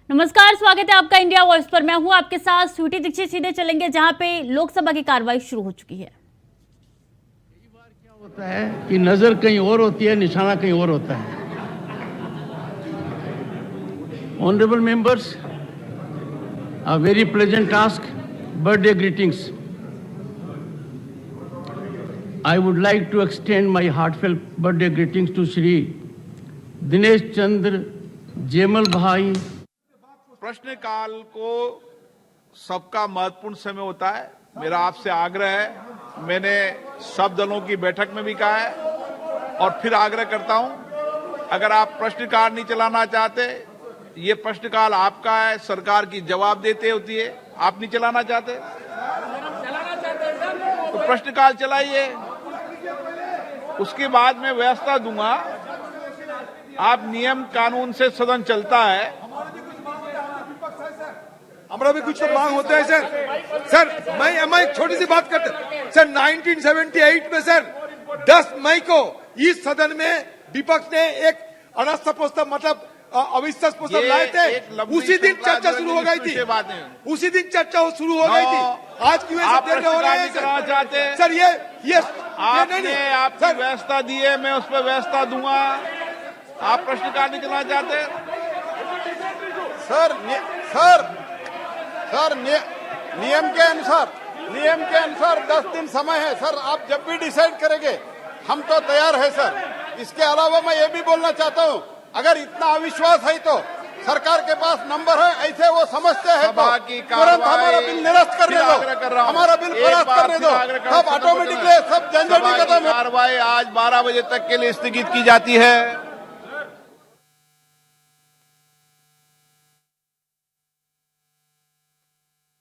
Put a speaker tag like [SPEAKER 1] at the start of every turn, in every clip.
[SPEAKER 1] नमस्कार, स्वागत है आपका इंडिया वॉइस पर। मैं हूं आपके साथ स्वीटी दीक्षित। सीधे चलेंगे जहां पे लोकसभा की कार्रवाई शुरू हो चुकी है।
[SPEAKER 2] कई बार क्या होता है कि नजर कहीं और होती है, निशाना कहीं और होता है। Honourable members, a very pleasant task, birthday greetings. I would like to extend my heartfelt birthday greetings to Shri Dinesh Chandra Gemmell भाई।
[SPEAKER 3] प्रश्नकाल को सबका महत्वपूर्ण समय होता है। मेरा आपसे आग्रह है, मैंने सब दलों की बैठक में भी कहा है और फिर आग्रह करता हूं, अगर आप प्रश्नकाल नहीं चलाना चाहते, ये प्रश्नकाल आपका है, सरकार की जवाब देते होती है। आप नहीं चलाना चाहते तो प्रश्नकाल चलाइए, उसके बाद मैं व्यवस्था दूंगा। आप नियम कानून से सदन चलता है।
[SPEAKER 4] हमारा भी कुछ तो मांग होता है सर। मैं एक छोटी सी बात करते सर। 1978 में सर 10 मई को इस सदन में विपक्ष ने एक अनास्था प्रस्ताव मतलब अविश्वास प्रस्ताव लाए थे। उसी दिन चर्चा शुरू हो गई थी। उसी दिन चर्चा शुरू हो गई थी। आज क्यों ऐसे देर हो रहे हैं सर? ये
[SPEAKER 3] आपने आपकी व्यवस्था दी है, मैं उस पर व्यवस्था दूंगा। आप प्रश्नकाल नहीं चलाना चाहते
[SPEAKER 5] सर नियम के अनुसार 10 दिन समय है सर। आप जब भी डिसाइड करेंगे हम तो तैयार है सर। इसके अलावा मैं ये भी बोलना चाहता हूँ, अगर इतना अविश्वास है तो सरकार के पास नंबर है, ऐसे वो समझते हैं तो तुरंत हमारा बिल निरस्त करने दो, हमारा बिल पास करने दो, सब ऑटोमेटिकली सब झंझट खत्म।
[SPEAKER 3] कार्रवाई आज 12 बजे तक के लिए स्थगित की जाती है।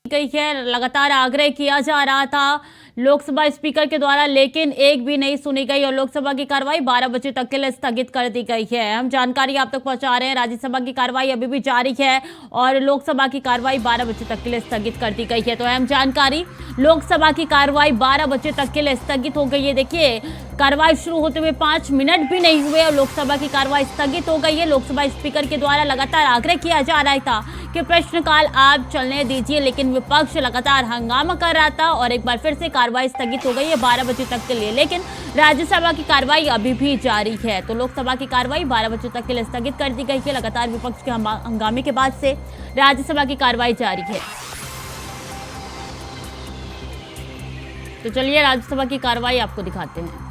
[SPEAKER 1] गई है, लगातार आग्रह किया जा रहा था लोकसभा स्पीकर के द्वारा, लेकिन एक भी नहीं सुनी गई और लोकसभा की कार्रवाई 12 बजे तक के लिए स्थगित कर दी गई है। हम जानकारी आप तक पहुंचा रहे हैं। राज्यसभा की कार्रवाई अभी भी जारी है और लोकसभा की कार्रवाई 12 बजे तक के लिए स्थगित कर दी गई है। तो अहम जानकारी, लोकसभा की कार्रवाई 12 बजे तक के लिए स्थगित हो गई है। देखिए, कार्रवाई शुरू होते हुए 5 मिनट भी नहीं हुए और लोकसभा की कार्रवाई स्थगित हो गई है। लोकसभा स्पीकर के द्वारा लगातार आग्रह किया जा रहा था कि प्रश्नकाल आप चलने दीजिए, लेकिन विपक्ष लगातार हंगामा कर रहा था और एक बार फिर से कार्रवाई स्थगित हो गई है 12 बजे तक के लिए। लेकिन राज्यसभा की कार्रवाई अभी भी जारी है। तो लोकसभा की कार्रवाई 12 बजे तक के लिए स्थगित कर दी गई है। लगातार विपक्ष के हंगामे के बाद से राज्यसभा की कार्रवाई जारी है। तो चलिए राज्यसभा की कार्रवाई आपको दिखाते हैं।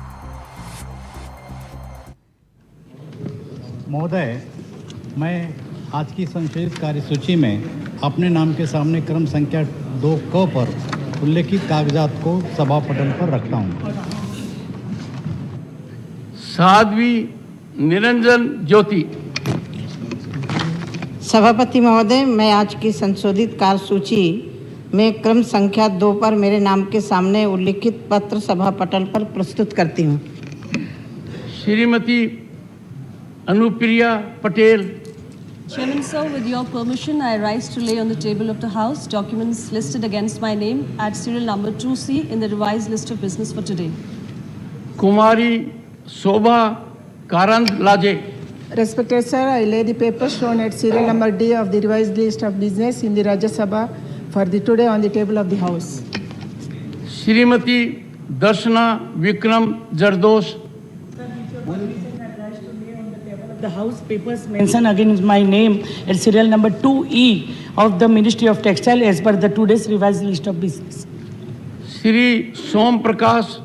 [SPEAKER 6] महोदय, मैं आज की संशोधित कार्यसूची में अपने नाम के सामने क्रम संख्या 2 क पर उल्लेखित कागजात को सभा पटल पर रखता हूं।
[SPEAKER 2] साध्वी निरंजन ज्योति।
[SPEAKER 7] सभापति महोदय, मैं आज की संशोधित कार्यसूची में क्रम संख्या 2 पर मेरे नाम के सामने उल्लेखित पत्र सभा पटल पर प्रस्तुत करती हूं।
[SPEAKER 2] Shrimati Anupriya Patel.
[SPEAKER 8] Chairman sir, with your permission, I rise to lay on the table of the House documents listed against my name at serial number 2C in the revised list of business for today.
[SPEAKER 2] कुमारी शोभा कारंद लाजे।
[SPEAKER 9] Respected sir, I lay the papers shown at serial number D of the revised list of business in the Rajya Sabha for the today on the table of the House.
[SPEAKER 2] Shrimati Darshana Vikram Jardosh.
[SPEAKER 10] The House papers mention against my name at serial number 2E of the Ministry of Textile as per the today's revised list of business.
[SPEAKER 2] Shri Som Prakash.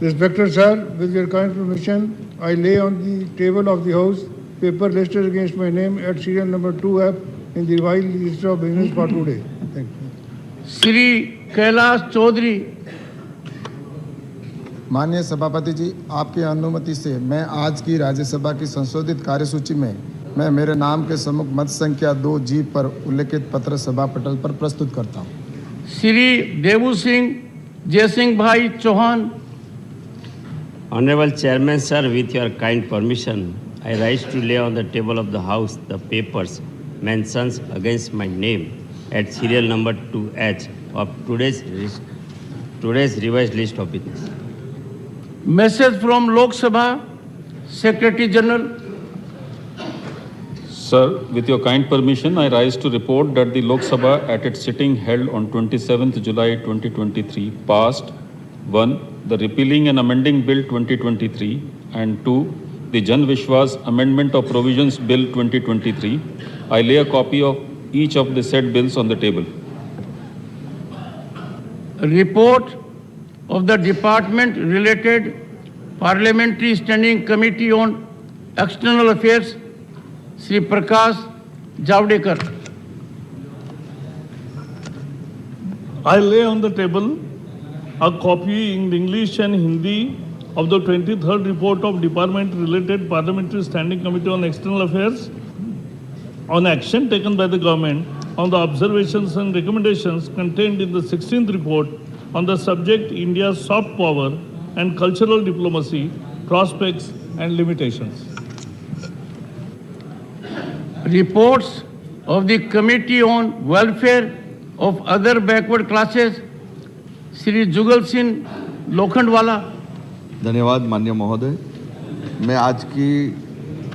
[SPEAKER 11] Respected sir, with your kind permission, I lay on the table of the House paper listed against my name at serial number 2F in the revised list of business for today. Thank you.
[SPEAKER 2] Shri Kailash Chaudhary.
[SPEAKER 5] माननीय सभापति जी, आपकी अनुमति से मैं आज की राज्यसभा की संशोधित कार्यसूची में मैं मेरे नाम के सम्मुख मत संख्या 2G पर उल्लेखित पत्र सभा पटल पर प्रस्तुत करता हूं।
[SPEAKER 2] श्री देवू सिंह जयसिंह भाई Chauhan.
[SPEAKER 12] Honorable Chairman sir, with your kind permission, I rise to lay on the table of the House the papers mentions against my name at serial number 2H of today's revised list of business.
[SPEAKER 2] Message from Lok Sabha Secretary General.
[SPEAKER 13] Sir, with your kind permission, I rise to report that the Lok Sabha at its sitting held on 27th July 2023 passed 1. The repealing and amending Bill 2023 and 2. The Jan Vishwas Amendment of Provisions Bill 2023. I lay a copy of each of the said bills on the table.
[SPEAKER 2] Report of the Department related Parliamentary Standing Committee on External Affairs, Sri Prakash Javadekar.
[SPEAKER 14] I lay on the table a copy in English and Hindi of the 23rd report of Department-related Parliamentary Standing Committee on External Affairs on action taken by the government on the observations and recommendations contained in the 16th report on the subject India's soft power and cultural diplomacy, prospects and limitations.
[SPEAKER 2] Reports of the Committee on Welfare of Other Backward Classes, Sri Jugal Singh Lokhandwala.
[SPEAKER 15] धन्यवाद माननीय महोदय। मैं आज की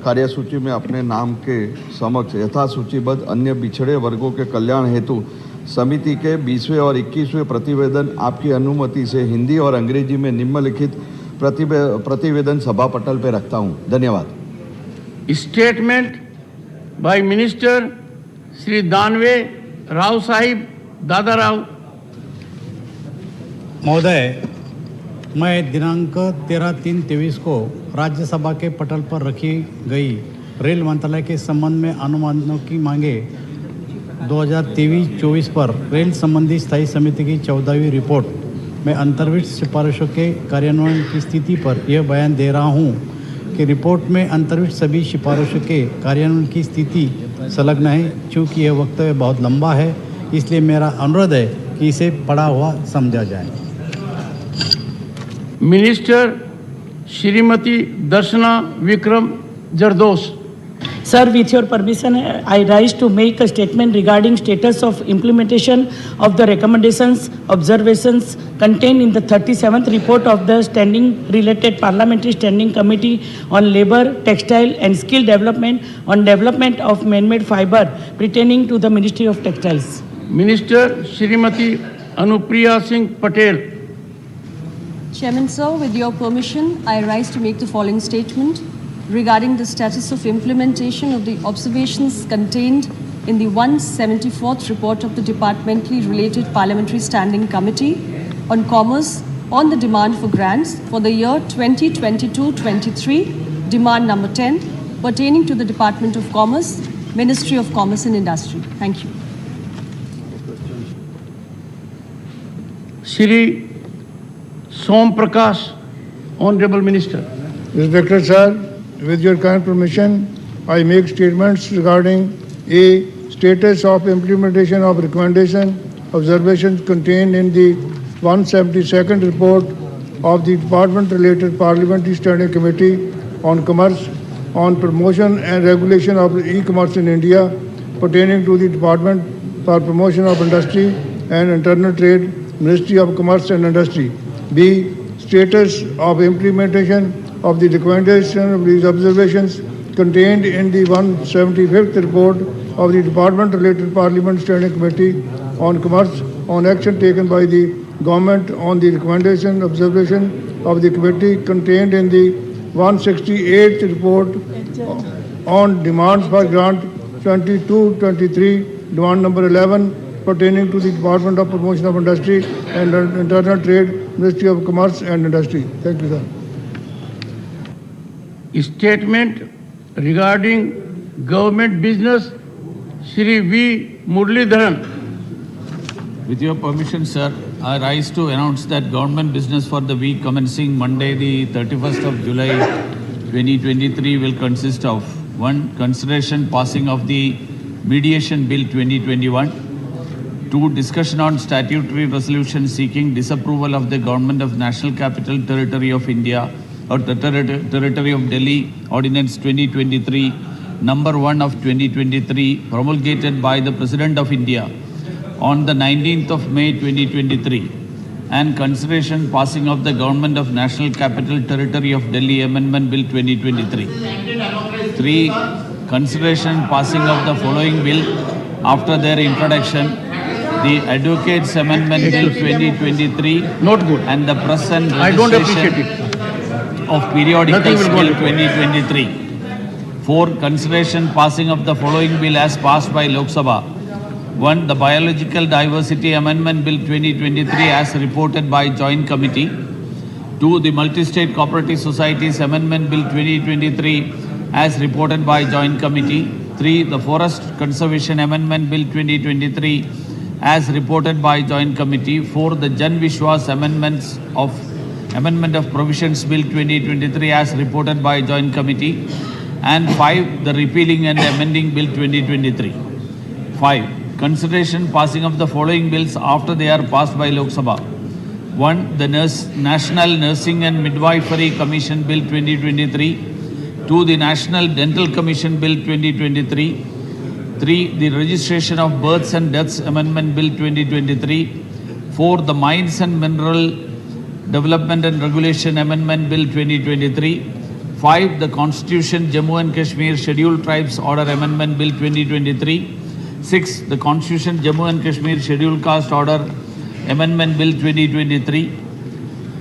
[SPEAKER 15] कार्यसूची में अपने नाम के समक्ष यथासूचीबद्ध अन्य पिछड़े वर्गों के कल्याण हेतु समिति के 20वें और 21वें प्रतिवेदन आपकी अनुमति से हिंदी और अंग्रेजी में निम्नलिखित प्रतिवेदन सभा पटल पर रखता हूं। धन्यवाद।
[SPEAKER 2] Statement by minister Shri Danve Rao Sahib दादा राव।
[SPEAKER 6] महोदय, मैं दिनांक 13/3/23 को राज्यसभा के पटल पर रखी गई रेल मंत्रालय के संबंध में अनुमानों की मांगे 2023-24 पर रेल संबंधी स्थायी समिति की 14वीं रिपोर्ट में अंतर्विष्ट सिफारिशों के कार्यान्वयन की स्थिति पर यह बयान दे रहा हूं कि रिपोर्ट में अंतर्विष्ट सभी सिफारिशों के कार्यान्वयन की स्थिति संलग्न है। चूँकि यह वक्तव्य बहुत लंबा है, इसलिए मेरा अनुरोध है कि इसे पढ़ा हुआ समझा जाए।
[SPEAKER 2] Minister Shrimati Darshana Vikram Jardosh.
[SPEAKER 10] Sir, with your permission, I rise to make a statement regarding status of implementation of the recommendations, observations contained in the 37th report of the Related Parliamentary Standing Committee on Labour, Textile and Skill Development on development of man-made fibre pertaining to the Ministry of Textiles.
[SPEAKER 2] Minister Shrimati Anupriya Singh Patel.
[SPEAKER 8] Chairman, sir, with your permission, I rise to make the following statement regarding the status of implementation of the observations contained in the 174th report of the departmentally related Parliamentary Standing Committee on Commerce on the demand for grants for the year 2022-23, demand number 10, pertaining to the Department of Commerce, Ministry of Commerce and Industry. Thank you.
[SPEAKER 2] Shri Som Prakash, Honorable Minister.
[SPEAKER 11] Respected Sir, with your kind permission, I make statements regarding A. Status of implementation of recommendation observations contained in the 172nd report of the Department-related Parliamentary Standing Committee on Commerce on promotion and regulation of e-commerce in India pertaining to the Department for Promotion of Industry and Internal Trade, Ministry of Commerce and Industry. B. Status of implementation of the recommendation of these observations contained in the 175th report of the Department-related Parliament Standing Committee on Commerce on action taken by the government on the recommendation observation of the committee contained in the 168th report on demands for grant 22-23, demand number 11 pertaining to the Department of Promotion of Industry and Internal Trade, Ministry of Commerce and Industry. Thank you, sir.
[SPEAKER 2] Statement regarding government business, Shri V. Muralidharan.
[SPEAKER 16] With your permission, sir, I rise to announce that government business for the week commencing Monday, the 31st of July 2023 will consist of 1. Consideration passing of the Mediation Bill 2021. 2. Discussion on statutory resolution seeking disapproval of the Government of National Capital Territory of India or the Territory of Delhi Ordinance 2023, number 1 of 2023, promulgated by the President of India on the 19th of May 2023, and consideration passing of the Government of National Capital Territory of Delhi Amendment Bill 2023. 3. consideration and passing of the following bill after their introduction: the Advocates Amendment Bill 2023,
[SPEAKER 2] Not good.
[SPEAKER 16] and the Press and
[SPEAKER 2] I don't appreciate
[SPEAKER 16] Registration of Periodicals
[SPEAKER 2] Nothing will
[SPEAKER 16] Bill
[SPEAKER 2] go
[SPEAKER 16] 2023. 4. Consideration passing of the following bill as passed by Lok Sabha: 1. The Biological Diversity Amendment Bill 2023 as reported by Joint Committee. 2. The Multi-State Cooperative Societies Amendment Bill 2023 as reported by Joint Committee. 3. The Forest Conservation Amendment Bill 2023 as reported by Joint Committee. 4. The Jan Vishwas Amendment of Provisions Bill 2023 as reported by Joint Committee. And 5. The Repealing and Amending Bill 2023. 5. Consideration passing of the following bills after they are passed by Lok Sabha: 1. The National Nursing and Midwifery Commission Bill 2023. 2. The National Dental Commission Bill 2023. 3. The Registration of Births and Deaths Amendment Bill 2023. 4. The Mines and Mineral Development and Regulation Amendment Bill 2023. 5. The Constitution Jammu and Kashmir Scheduled Tribes Order Amendment Bill 2023. 6. The Constitution Jammu and Kashmir Scheduled Caste Order Amendment Bill 2023.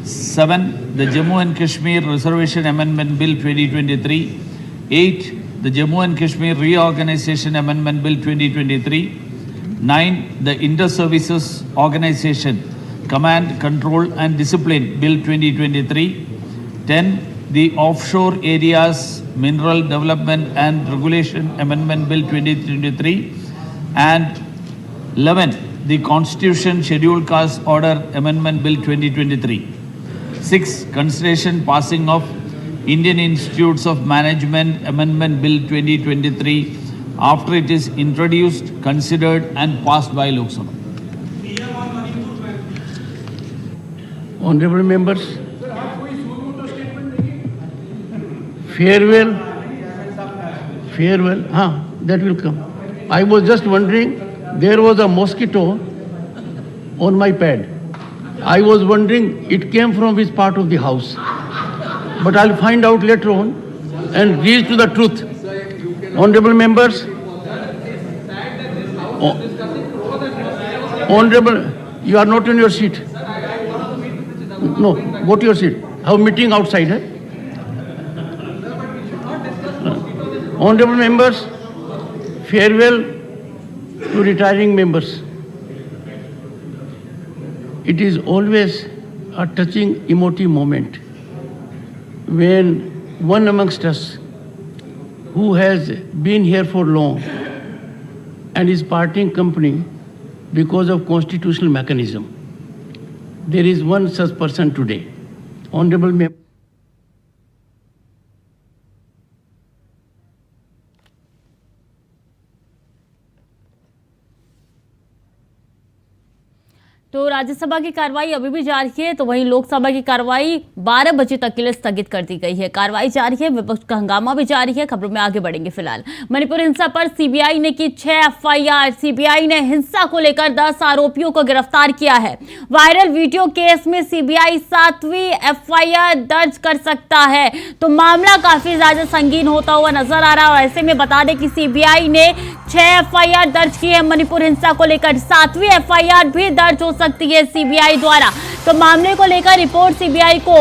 [SPEAKER 16] 7. The Jammu and Kashmir Reservation Amendment Bill 2023. 8. The Jammu and Kashmir Reorganization Amendment Bill 2023. 9. The Inter-Services Organization Command, Control and Discipline Bill 2023. 10. The Offshore Areas Mineral Development and Regulation Amendment Bill 2023. And 11. The Constitution Scheduled Caste Order Amendment Bill 2023. 6. Consideration passing of Indian Institutes of Management Amendment Bill 2023 after it is introduced, considered and passed by Lok Sabha.
[SPEAKER 2] Honorable members, farewell, that will come. I was just wondering, there was a mosquito on my pad. I was wondering it came from which part of the house. But I'll find out later on and reach to the truth. Honorable members, Honorable, you are not in your seat. No, go to your seat. Have meeting outside. Honorable members, farewell to retiring members. It is always a touching, emotive moment when one amongst us who has been here for long and is parting company because of constitutional mechanism. There is one such person today. Honorable member.
[SPEAKER 1] तो राज्यसभा की कार्रवाई अभी भी जारी है, तो वहीं लोकसभा की कार्रवाई 12 बजे तक के लिए स्थगित कर दी गई है। कार्रवाई जारी है, विपक्ष का हंगामा भी जारी है। खबरों में आगे बढ़ेंगे। फिलहाल मणिपुर हिंसा पर सीबीआई ने की 6 एफआईआर। सीबीआई ने हिंसा को लेकर 10 आरोपियों को गिरफ्तार किया है। वायरल वीडियो केस में सीबीआई 7वीं एफआईआर दर्ज कर सकता है, तो मामला काफी ज्यादा संगीन होता हुआ नजर आ रहा है। और ऐसे में बता दें कि सीबीआई ने 6 एफआईआर दर्ज की है मणिपुर हिंसा को लेकर। 7वीं एफआईआर भी दर्ज हो सकती है सीबीआई द्वारा। तो मामले को लेकर रिपोर्ट सीबीआई को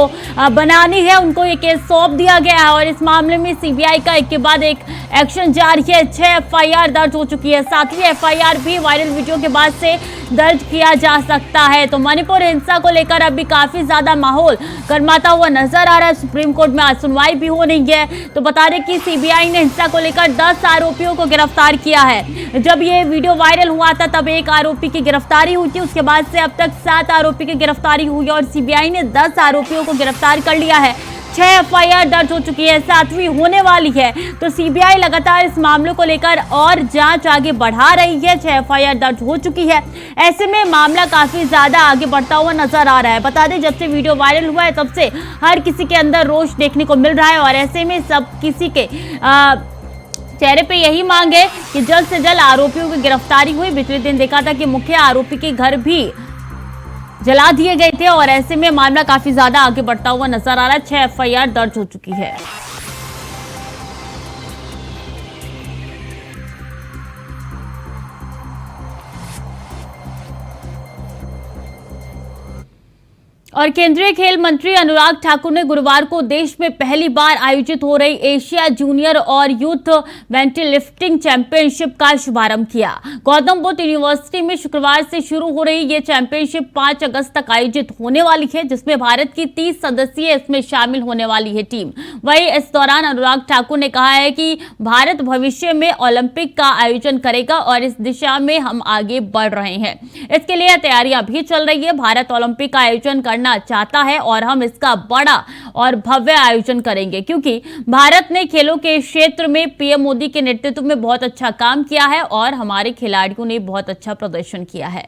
[SPEAKER 1] बनानी है, उनको ये केस सौंप दिया गया है और इस मामले में सीबीआई का एक के बाद एक एक्शन जारी है। 6 एफआईआर दर्ज हो चुकी है। 7वीं एफआईआर भी वायरल वीडियो के बाद से दर्ज किया जा सकता है। तो मणिपुर हिंसा को लेकर अभी काफी ज्यादा माहौल गर्माता हुआ नजर आ रहा है। सुप्रीम कोर्ट में आज सुनवाई भी हो रही है। तो बता दें कि सीबीआई ने हिंसा को लेकर 10 आरोपियों को गिरफ्तार किया है। जब ये वीडियो वायरल हुआ था तब 1 आरोपी की गिरफ्तारी हुई थी। उसके बाद से अब तक 7 आरोपी की गिरफ्तारी हुई है और सीबीआई ने 10 आरोपियों को गिरफ्तार कर लिया है। 6 एफआईआर दर्ज हो चुकी है, 7वीं होने वाली है। तो सीबीआई लगातार इस मामले को लेकर और जांच आगे बढ़ा रही है। 6 एफआईआर दर्ज हो चुकी है। ऐसे में मामला काफी ज्यादा आगे बढ़ता हुआ नजर आ रहा है। बता दें, जब से वीडियो वायरल हुआ है तब से हर किसी के अंदर रोष देखने को मिल रहा है और ऐसे में सब किसी के चेहरे पे यही मांग है कि जल्द से जल्द आरोपियों की गिरफ्तारी हुई। पिछले दिन देखा था कि मुख्य आरोपी के घर भी जला दिए गए थे और ऐसे में मामला काफी ज्यादा आगे बढ़ता हुआ नजर आ रहा है। 6 एफआईआर दर्ज हो चुकी है। और केंद्रीय खेल मंत्री अनुराग ठाकुर ने गुरुवार को देश में पहली बार आयोजित हो रही एशिया जूनियर और यूथ वेंटलिफ्टिंग चैंपियनशिप का शुभारंभ किया। गौतम बुद्ध यूनिवर्सिटी में शुक्रवार से शुरू हो रही ये चैंपियनशिप 5 अगस्त तक आयोजित होने वाली है, जिसमें भारत की 30 सदस्यीय इसमें शामिल होने वाली है टीम। वहीं इस दौरान अनुराग ठाकुर ने कहा है कि भारत भविष्य में ओलंपिक का आयोजन करेगा और इस दिशा में हम आगे बढ़ रहे हैं। इसके लिए तैयारियां भी चल रही है। भारत ओलंपिक का आयोजन करना चाहता है और हम इसका बड़ा और भव्य आयोजन करेंगे, क्योंकि भारत ने खेलों के क्षेत्र में पीएम मोदी के नेतृत्व में बहुत अच्छा काम किया है और हमारे खिलाड़ियों ने बहुत अच्छा प्रदर्शन किया है।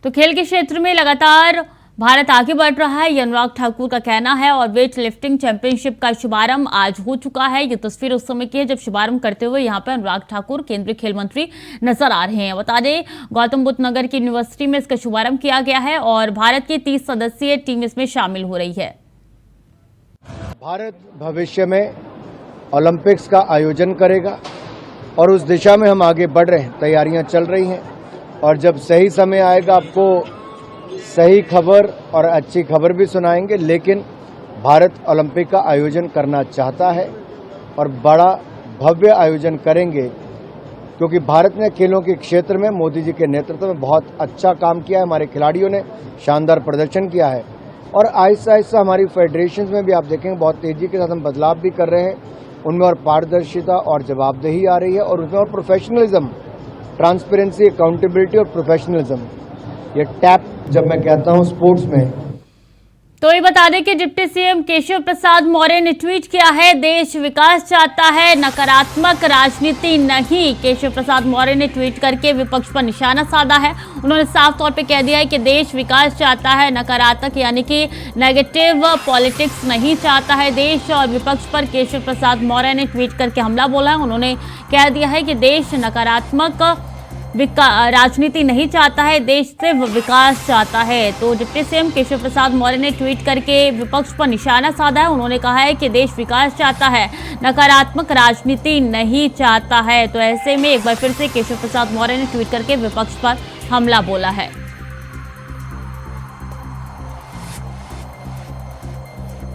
[SPEAKER 1] तो खेल के क्षेत्र में लगातार भारत आगे बढ़ रहा है, ये अनुराग ठाकुर का कहना है। और वेट लिफ्टिंग चैंपियनशिप का शुभारंभ आज हो चुका है। ये तस्वीर उस समय की है जब शुभारंभ करते हुए यहाँ पर अनुराग ठाकुर केंद्रीय खेल मंत्री नजर आ रहे हैं। बता दें, गौतम बुद्ध नगर की यूनिवर्सिटी में इसका शुभारंभ किया गया है और भारत की 30 सदस्यीय टीम इसमें शामिल हो रही है।
[SPEAKER 17] भारत भविष्य में ओलंपिक्स का आयोजन करेगा और उस दिशा में हम आगे बढ़ रहे हैं, तैयारियां चल रही हैं और जब सही समय आएगा आपको सही खबर और अच्छी खबर भी सुनाएंगे। लेकिन भारत ओलंपिक का आयोजन करना चाहता है और बड़ा भव्य आयोजन करेंगे, क्योंकि भारत ने खेलों के क्षेत्र में मोदी जी के नेतृत्व में बहुत अच्छा काम किया है। हमारे खिलाड़ियों ने शानदार प्रदर्शन किया है और आहिस्ता आहिस्ता हमारी फेडरेशन में भी आप देखेंगे बहुत तेजी के साथ हम बदलाव भी कर रहे हैं। उनमें और पारदर्शिता और जवाबदेही आ रही है और उसमें और प्रोफेशनलिज्म, ट्रांसपेरेंसी, अकाउंटेबिलिटी और प्रोफेशनलिज्म, ये टैप जब मैं कहता हूं स्पोर्ट्स में।
[SPEAKER 1] तो ये बता दें कि डिप्टी सीएम केशव प्रसाद मौर्य ने ट्वीट किया है, देश विकास चाहता है, नकारात्मक राजनीति नहीं। केशव प्रसाद मौर्य ने ट्वीट करके विपक्ष पर निशाना साधा है। उन्होंने साफ तौर पे कह दिया है कि देश विकास चाहता है, नकारात्मक यानी कि नेगेटिव पॉलिटिक्स नहीं चाहता है देश। और विपक्ष पर केशव प्रसाद मौर्य ने ट्वीट करके हमला बोला है। उन्होंने कह दिया है कि देश नकारात्मक राजनीति नहीं चाहता है, देश सिर्फ विकास चाहता है। तो डिप्टी सीएम केशव प्रसाद मौर्य ने ट्वीट करके विपक्ष पर निशाना साधा है। उन्होंने कहा है कि देश विकास चाहता है, नकारात्मक राजनीति नहीं चाहता है। तो ऐसे में एक बार फिर से केशव प्रसाद मौर्य ने ट्वीट करके विपक्ष पर हमला बोला है।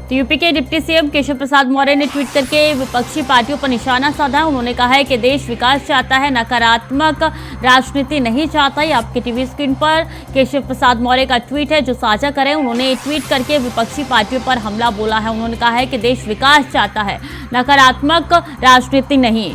[SPEAKER 1] तो यूपी के डिप्टी सीएम केशव प्रसाद मौर्य ने ट्वीट करके विपक्षी पार्टियों पर निशाना साधा। उन्होंने कहा है कि देश विकास चाहता है, नकारात्मक राजनीति नहीं चाहता। ये आपके टीवी स्क्रीन पर केशव प्रसाद मौर्य का ट्वीट है जो साझा करें। उन्होंने ट्वीट करके विपक्षी पार्टियों पर हमला बोला है। उन्होंने कहा है कि देश विकास चाहता है, नकारात्मक राजनीति नहीं।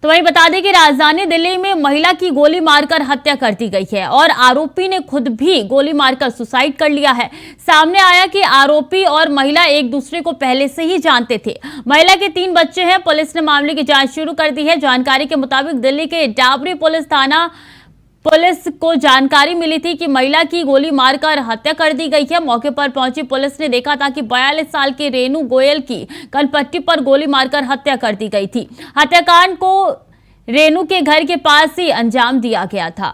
[SPEAKER 1] तो वही बता दें कि राजधानी दिल्ली में महिला की गोली मारकर हत्या कर दी गई है और आरोपी ने खुद भी गोली मारकर सुसाइड कर लिया है। सामने आया कि आरोपी और महिला एक दूसरे को पहले से ही जानते थे। महिला के 3 बच्चे हैं। पुलिस ने मामले की जांच शुरू कर दी है। जानकारी के मुताबिक दिल्ली के डाबरी पुलिस को जानकारी मिली थी कि महिला की गोली मारकर हत्या कर दी गई है। मौके पर पहुंची पुलिस ने देखा था कि 42 साल के रेनू गोयल की कनपट्टी पर गोली मारकर हत्या कर दी गई थी। हत्याकांड को रेनू के घर के पास ही अंजाम दिया गया था।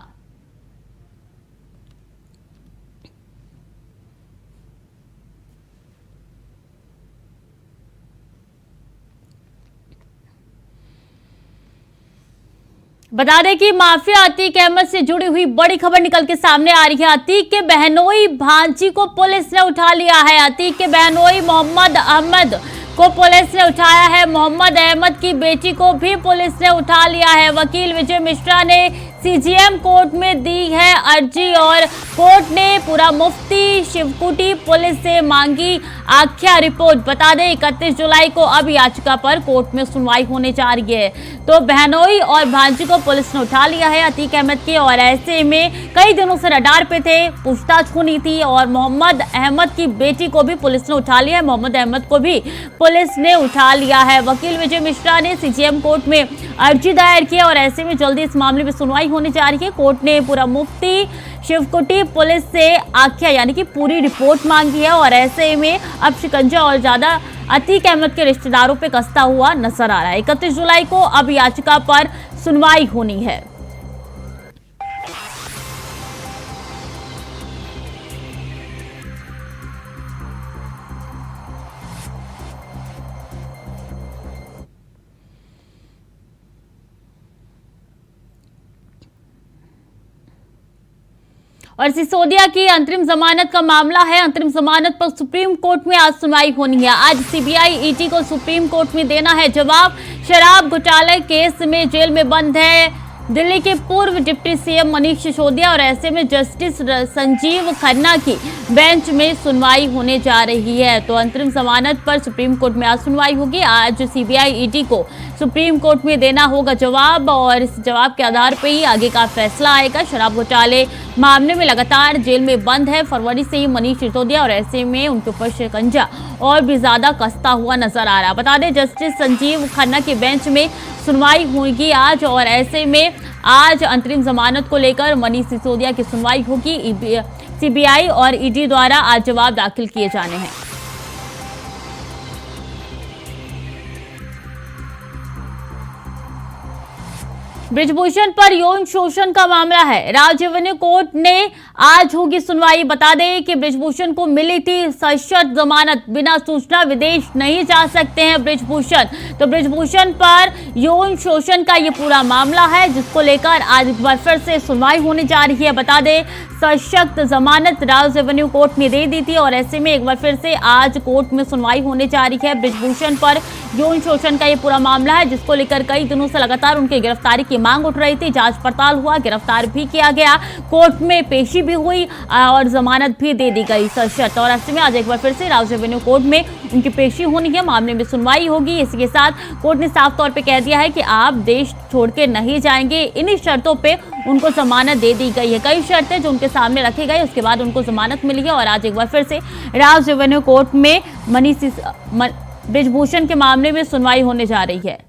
[SPEAKER 1] बता दें कि माफिया अतीक अहमद से जुड़ी हुई बड़ी खबर निकल के सामने आ रही है। अतीक के बहनोई भांजी को पुलिस ने उठा लिया है। अतीक के बहनोई मोहम्मद अहमद को पुलिस ने उठाया है। मोहम्मद अहमद की बेटी को भी पुलिस ने उठा लिया है। वकील विजय मिश्रा ने सीजीएम कोर्ट में दी है अर्जी और कोर्ट ने पूरा मुफ्ती शिवकुटी पुलिस से मांगी आख्या रिपोर्ट। बता दें 31 जुलाई को अब याचिका पर कोर्ट में सुनवाई होने जा रही है। तो बहनोई और भांजी को पुलिस ने उठा लिया है अतीक अहमद के, और ऐसे में कई दिनों से रडार पे थे, पूछताछ होनी थी। और मोहम्मद अहमद की बेटी को भी पुलिस ने उठा लिया है। मोहम्मद अहमद को भी पुलिस ने उठा लिया है। वकील विजय मिश्रा ने सीजीएम कोर्ट में अर्जी दायर की और ऐसे में जल्दी इस मामले में सुनवाई होने जा रही है। कोर्ट ने पूरा मुफ्ती शिवकुटी पुलिस से आख्या यानी कि पूरी रिपोर्ट मांगी है और ऐसे में अब शिकंजा और ज्यादा अतीक अहमद के रिश्तेदारों पे कसता हुआ नजर आ रहा है। 31 जुलाई को अब याचिका पर सुनवाई होनी है। और सिसोदिया की अंतरिम जमानत का मामला है। अंतरिम जमानत पर सुप्रीम कोर्ट में आज सुनवाई होनी है। आज सीबीआई ईडी को सुप्रीम कोर्ट में देना है जवाब। शराब घोटाले केस में जेल में बंद है दिल्ली के पूर्व डिप्टी सीएम मनीष सिसोदिया और ऐसे में जस्टिस संजीव खन्ना की बेंच में सुनवाई होने जा रही है। तो अंतरिम जमानत पर सुप्रीम कोर्ट में आज सुनवाई होगी। आज सीबीआई ईडी को सुप्रीम कोर्ट में देना होगा जवाब और इस जवाब के आधार पर ही आगे का फैसला आएगा। शराब घोटाले मामले में लगातार जेल में बंद है फरवरी से ही मनीष सिसोदिया और ऐसे में उनके ऊपर शिकंजा और भी ज्यादा कसता हुआ नजर आ रहा। बता दें जस्टिस संजीव खन्ना की बेंच में सुनवाई होगी आज और ऐसे में आज अंतरिम जमानत को लेकर मनीष सिसोदिया की सुनवाई होगी। सीबीआई और ईडी द्वारा आज जवाब दाखिल किए जाने हैं। ब्रिजभूषण पर यौन शोषण का मामला है। राज्य रेवेन्यू कोर्ट ने आज होगी सुनवाई। बता दें कि ब्रिजभूषण को मिली थी सशर्त जमानत, बिना सूचना विदेश नहीं जा सकते हैं ब्रिजभूषण। तो ब्रिजभूषण पर यौन शोषण का ये पूरा मामला है जिसको लेकर आज एक बार फिर से सुनवाई होने जा रही है। बता दें सशर्त जमानत राज्य रेवेन्यू कोर्ट ने दे दी थी और ऐसे में एक बार फिर से आज कोर्ट में सुनवाई होने जा रही है। ब्रिजभूषण पर यौन शोषण का ये पूरा मामला है जिसको लेकर कई दिनों से लगातार उनकी गिरफ्तारी की मांग उठ रही थी। जांच पड़ताल हुआ, गिरफ्तार भी किया गया, कोर्ट में पेशी भी हुई और जमानत भी दे दी गई सशर्त। और ऐसे में आज एक बार फिर से राज्य रेवेन्यू कोर्ट में उनकी पेशी होनी है, मामले में सुनवाई होगी। इसी के साथ कोर्ट ने साफ तौर पे कह दिया है कि आप देश छोड़ के नहीं जाएंगे। इन्हीं शर्तों पे उनको जमानत दे दी गई है। कई शर्तें जो उनके सामने रखी गई उसके बाद उनको जमानत मिली है और आज एक बार फिर से राज्य रेवेन्यू कोर्ट में ब्रिजभूषण के मामले में सुनवाई होने जा रही है।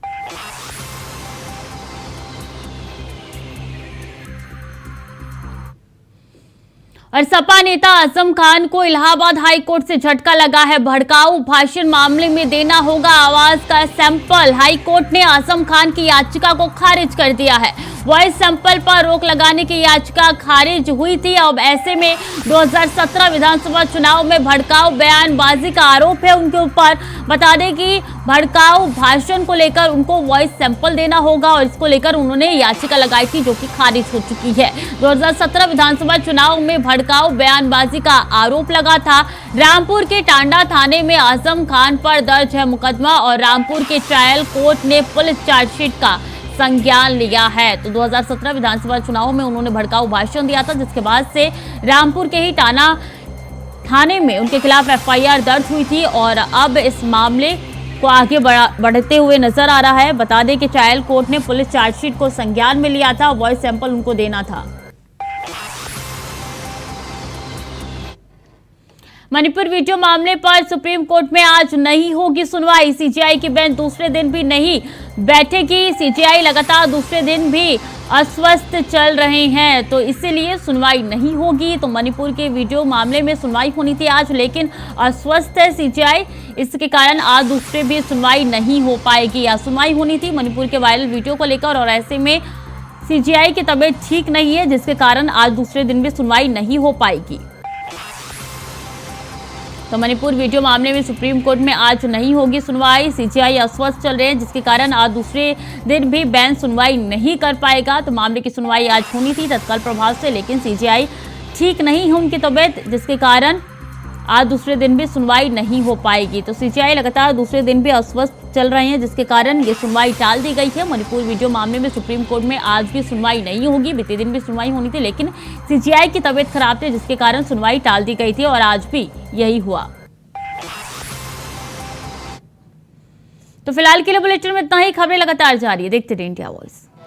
[SPEAKER 1] और सपा नेता आजम खान को इलाहाबाद हाई कोर्ट से झटका लगा है। भड़काऊ भाषण मामले में देना होगा आवाज का सैंपल। हाई कोर्ट ने आजम खान की याचिका को खारिज कर दिया है। वॉइस सैंपल पर रोक लगाने की याचिका खारिज हुई थी। अब ऐसे में 2017 विधानसभा चुनाव में भड़काऊ बयानबाजी का आरोप है उनके ऊपर। बता दें कि भड़काऊ भाषण को लेकर उनको वॉइस सैंपल देना होगा और इसको लेकर उन्होंने याचिका लगाई थी जो कि खारिज हो चुकी है। 2017 विधानसभा चुनाव में भड़काऊ बयानबाजी का आरोप लगा था। रामपुर के टांडा थाने में आजम खान पर दर्ज है मुकदमा और रामपुर के ट्रायल कोर्ट ने पुलिस चार्जशीट का संज्ञान लिया है। तो 2017 विधानसभा चुनाव में उन्होंने भड़काऊ भाषण दिया था जिसके बाद से रामपुर के ही टांडा थाने में उनके खिलाफ एफआईआर दर्ज हुई थी और अब इस मामले को आगे बढ़ते हुए नजर आ रहा है। बता दें कि ट्रायल कोर्ट ने पुलिस चार्जशीट को संज्ञान में लिया था, वॉइस सैंपल उनको देना था। मणिपुर वीडियो मामले पर सुप्रीम कोर्ट में आज नहीं होगी सुनवाई। सीजेआई की बेंच दूसरे दिन भी नहीं बैठेगी। सीजेआई लगातार दूसरे दिन भी अस्वस्थ चल रहे हैं तो इसीलिए सुनवाई नहीं होगी। तो मणिपुर के वीडियो मामले में सुनवाई होनी थी आज, लेकिन अस्वस्थ है सीजेआई, इसके कारण आज दूसरे भी सुनवाई नहीं हो पाएगी। आज सुनवाई होनी थी मणिपुर के वायरल वीडियो को लेकर और ऐसे में सीजेआई की तबीयत ठीक नहीं है जिसके कारण आज दूसरे दिन भी सुनवाई नहीं हो पाएगी। तो मणिपुर वीडियो मामले में सुप्रीम कोर्ट में आज नहीं होगी सुनवाई। सीजेआई अस्वस्थ चल रहे हैं जिसके कारण आज दूसरे दिन भी बेंच सुनवाई नहीं कर पाएगा। तो मामले की सुनवाई आज होनी थी तत्काल प्रभाव से, लेकिन सीजेआई ठीक नहीं है उनकी तबीयत जिसके कारण आज दूसरे दिन भी सुनवाई नहीं हो पाएगी। तो सीजेआई लगातार दूसरे दिन भी अस्वस्थ चल रहे हैं जिसके कारण ये सुनवाई टाल दी गई है। मणिपुर वीडियो मामले में सुप्रीम कोर्ट में आज भी सुनवाई नहीं होगी। बीते दिन भी सुनवाई होनी थी लेकिन सीजेआई की तबीयत खराब थी जिसके कारण सुनवाई टाल दी गई थी और आज भी यही हुआ। तो फिलहाल के लिए बुलेटिन में इतना ही। खबरें लगातार जारी है, देखते रहिए इंडिया वॉइस।